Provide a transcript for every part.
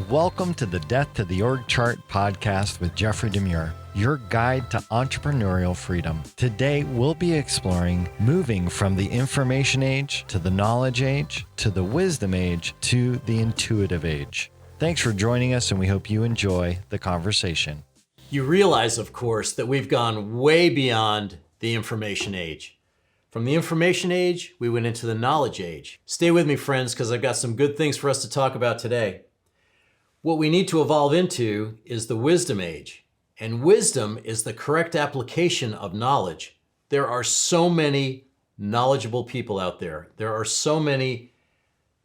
Welcome to the Death to the Org Chart podcast with Jeffrey DeMure, your guide to entrepreneurial freedom. Today, we'll be exploring moving from the information age to the knowledge age to the wisdom age to the intuitive age. Thanks for joining us, and we hope you enjoy the conversation. You realize, of course, that we've gone way beyond the information age. From the information age, we went into the knowledge age. Stay with me, friends, because I've got some good things for us to talk about today. What we need to evolve into is the wisdom age. And wisdom is the correct application of knowledge. There are so many knowledgeable people out there. There are so many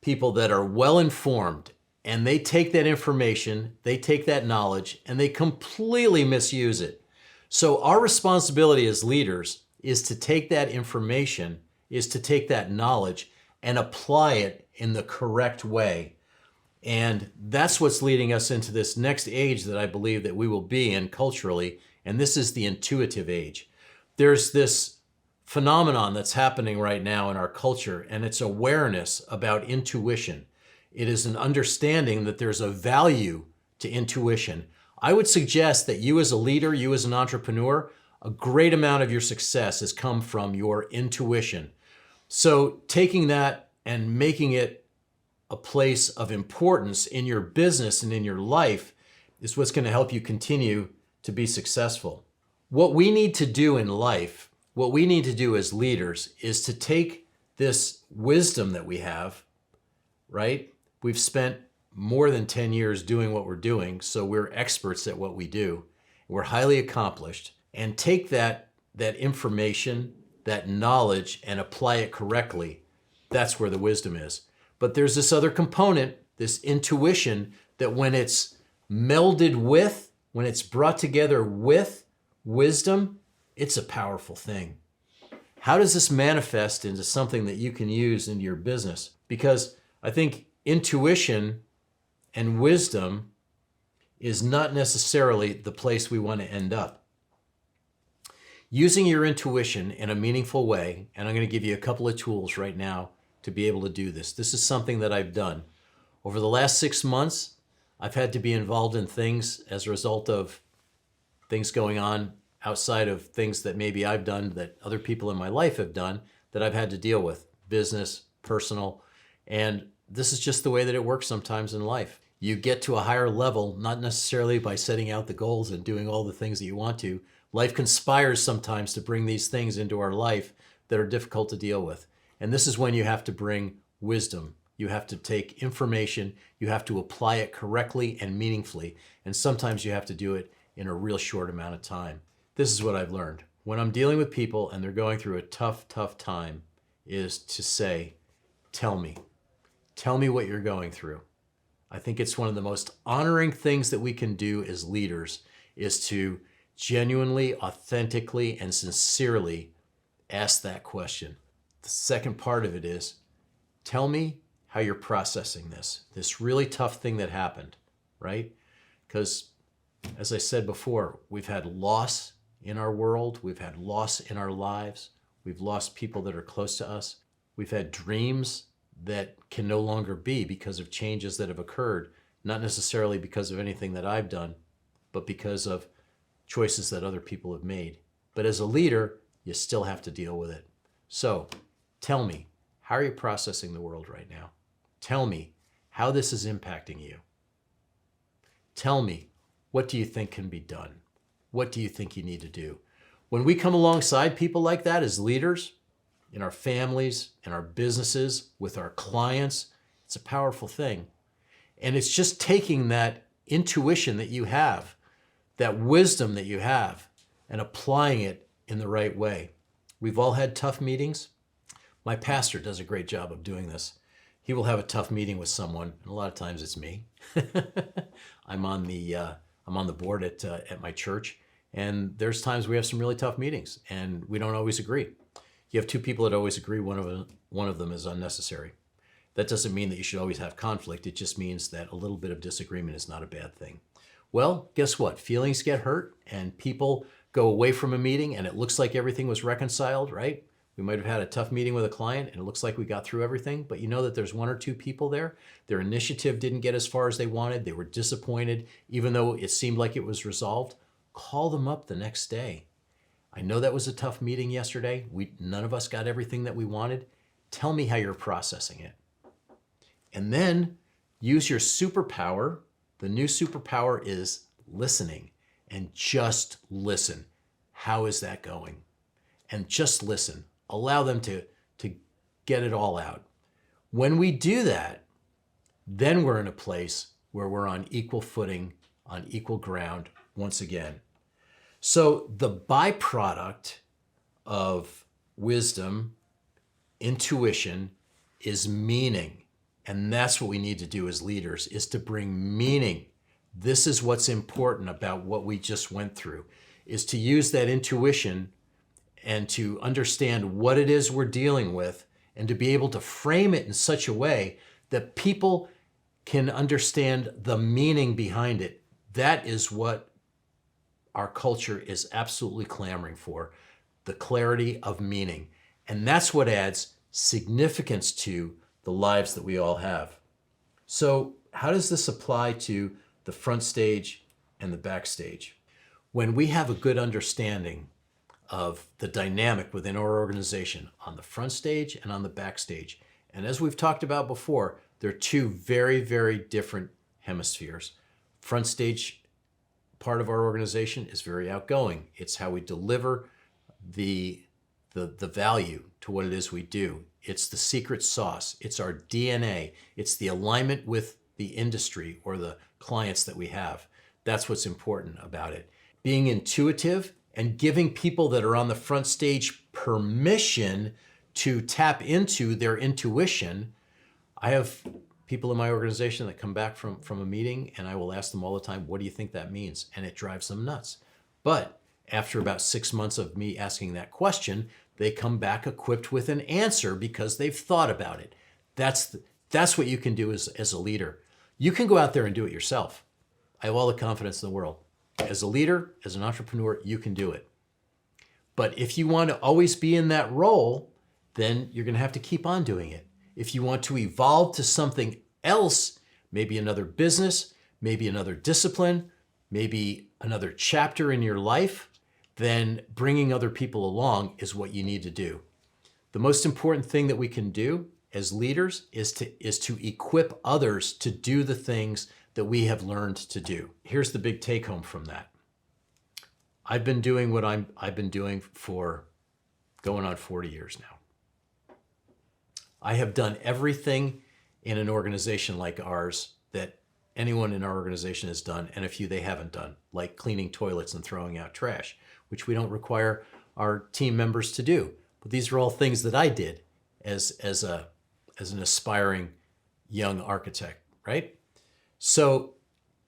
people that are well informed, and they take that information, they take that knowledge, and they completely misuse it. So our responsibility as leaders is to take that information, is to take that knowledge and apply it in the correct way. And that's what's leading us into this next age that I believe that we will be in culturally, and this is the intuitive age. There's this phenomenon that's happening right now in our culture, and it's awareness about intuition. It is an understanding that there's a value to intuition. I would suggest that you as a leader, you as an entrepreneur, a great amount of your success has come from your intuition. So taking that and making it a place of importance in your business and in your life is what's going to help you continue to be successful. What we need to do in life, what we need to do as leaders, is to take this wisdom that we have, right? We've spent more than 10 years doing what we're doing, so we're experts at what we do. We're highly accomplished, and take that information, that knowledge, and apply it correctly. That's where the wisdom is. But there's this other component, this intuition, that when it's melded with, when it's brought together with wisdom, it's a powerful thing. How does this manifest into something that you can use in your business? Because I think intuition and wisdom is not necessarily the place we want to end up. Using your intuition in a meaningful way, and I'm going to give you a couple of tools right now to be able to do this. This is something that I've done. Over the last 6 months, I've had to be involved in things as a result of things going on outside of things that maybe I've done that other people in my life have done that I've had to deal with, business, personal, and this is just the way that it works sometimes in life. You get to a higher level, not necessarily by setting out the goals and doing all the things that you want to. Life conspires sometimes to bring these things into our life that are difficult to deal with. And this is when you have to bring wisdom. You have to take information, you have to apply it correctly and meaningfully. And sometimes you have to do it in a real short amount of time. This is what I've learned. When I'm dealing with people and they're going through a tough time, is to say, tell me what you're going through. I think it's one of the most honoring things that we can do as leaders is to genuinely, authentically, and sincerely ask that question. The second part of it is, tell me how you're processing this really tough thing that happened, right? Because as I said before, we've had loss in our world, we've had loss in our lives, we've lost people that are close to us, we've had dreams that can no longer be because of changes that have occurred, not necessarily because of anything that I've done, but because of choices that other people have made. But as a leader, you still have to deal with it. So, tell me, how are you processing the world right now? Tell me how this is impacting you. Tell me, what do you think can be done? What do you think you need to do? When we come alongside people like that as leaders, in our families, in our businesses, with our clients, it's a powerful thing. And it's just taking that intuition that you have, that wisdom that you have, and applying it in the right way. We've all had tough meetings. My pastor does a great job of doing this. He will have a tough meeting with someone, and a lot of times it's me. I'm on the board at my church, and there's times we have some really tough meetings, and we don't always agree. You have two people that always agree, one of them is unnecessary. That doesn't mean that you should always have conflict. It just means that a little bit of disagreement is not a bad thing. Well, guess what? Feelings get hurt, and people go away from a meeting, and it looks like everything was reconciled, right? We might have had a tough meeting with a client and it looks like we got through everything, but you know that there's one or two people there. Their initiative didn't get as far as they wanted. They were disappointed, even though it seemed like it was resolved. Call them up the next day. I know that was a tough meeting yesterday. None of us got everything that we wanted. Tell me how you're processing it. And then use your superpower. The new superpower is listening, and just listen. How is that going? And just listen. Allow them to get it all out. When we do that, then we're in a place where we're on equal footing, on equal ground once again. So the byproduct of wisdom, intuition, is meaning. And that's what we need to do as leaders, is to bring meaning. This is what's important about what we just went through, is to use that intuition and to understand what it is we're dealing with and to be able to frame it in such a way that people can understand the meaning behind it. That is what our culture is absolutely clamoring for, the clarity of meaning. And that's what adds significance to the lives that we all have. So how does this apply to the front stage and the backstage? When we have a good understanding of the dynamic within our organization on the front stage and on the backstage, and as we've talked about before, they're two very, very different hemispheres. Front stage part of our organization is very outgoing. It's how we deliver the value to what it is we do. It's the secret sauce. It's our DNA. It's the alignment with the industry or the clients that we have. That's what's important about it. Being intuitive and giving people that are on the front stage permission to tap into their intuition. I have people in my organization that come back from a meeting and I will ask them all the time, what do you think that means? And it drives them nuts. But after about 6 months of me asking that question, they come back equipped with an answer because they've thought about it. That's what you can do as a leader. You can go out there and do it yourself. I have all the confidence in the world. As a leader, as an entrepreneur, you can do it. But if you want to always be in that role, then you're going to have to keep on doing it. If you want to evolve to something else, maybe another business, maybe another discipline, maybe another chapter in your life, then bringing other people along is what you need to do. The most important thing that we can do as leaders is to equip others to do the things that we have learned to do. Here's the big take home from that. I've been doing what I've been doing for going on 40 years now. I have done everything in an organization like ours that anyone in our organization has done, and a few they haven't done, like cleaning toilets and throwing out trash, which we don't require our team members to do. But these are all things that I did as an aspiring young architect, right? So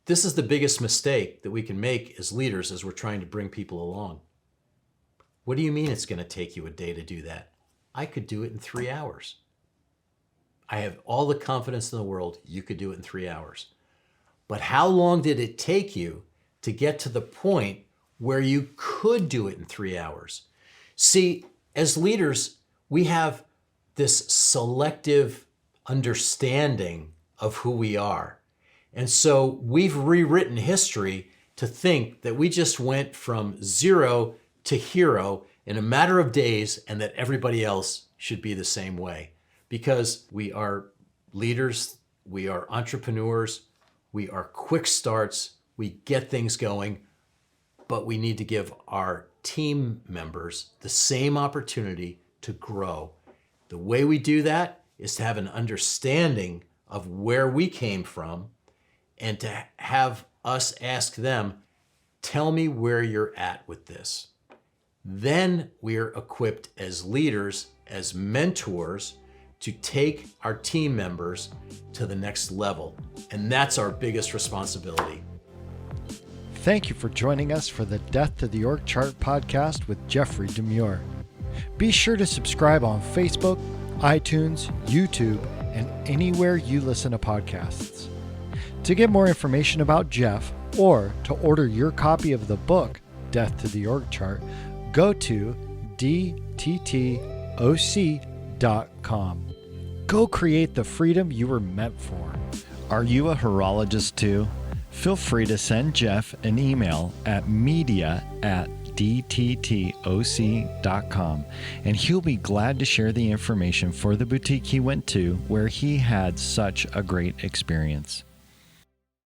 this is the biggest mistake that we can make as leaders as we're trying to bring people along. What do you mean it's going to take you a day to do that? I could do it in 3 hours. I have all the confidence in the world you could do it in 3 hours. But how long did it take you to get to the point where you could do it in 3 hours? See, as leaders, we have this selective understanding of who we are. And so we've rewritten history to think that we just went from zero to hero in a matter of days and that everybody else should be the same way. Because we are leaders, we are entrepreneurs, we are quick starts, we get things going, but we need to give our team members the same opportunity to grow. The way we do that is to have an understanding of where we came from and to have us ask them, tell me where you're at with this. Then we're equipped as leaders, as mentors, to take our team members to the next level. And that's our biggest responsibility. Thank you for joining us for the Death to the Org Chart podcast with Jeffrey DeMure. Be sure to subscribe on Facebook, iTunes, YouTube, and anywhere you listen to podcasts. To get more information about Jeff or to order your copy of the book, Death to the Org Chart, go to dttorg.com. Go create the freedom you were meant for. Are you a horologist too? Feel free to send Jeff an email at media@dttoc.com, and he'll be glad to share the information for the boutique he went to where he had such a great experience.